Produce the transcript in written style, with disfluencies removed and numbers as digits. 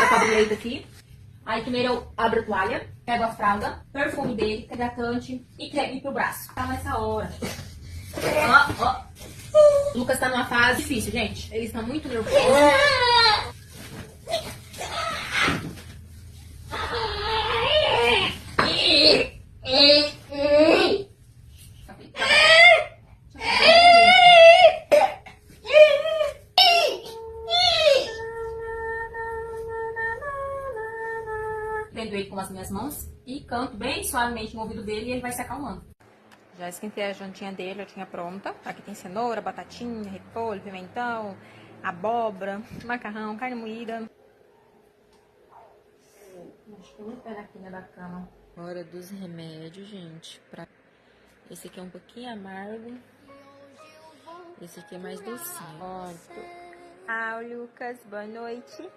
cobre leito aqui. Aí primeiro eu abro a toalha, pego a fralda, perfume dele, hidratante e creme pro braço. Tá nessa hora. Ó, ó. O Lucas tá numa fase difícil, gente. Eles estão muito nervosos. Prendo ele com as minhas mãos e canto bem suavemente no ouvido dele e ele vai se acalmando. Já esquentei a jantinha dele, eu tinha pronta. Aqui tem cenoura, batatinha, repolho, pimentão, abóbora, macarrão, carne moída. Acho que eu vou pegar aqui na da cama. Hora dos remédios, gente. Esse aqui é um pouquinho amargo. Esse aqui é mais docinho. Pronto. Ah, Lucas, boa noite.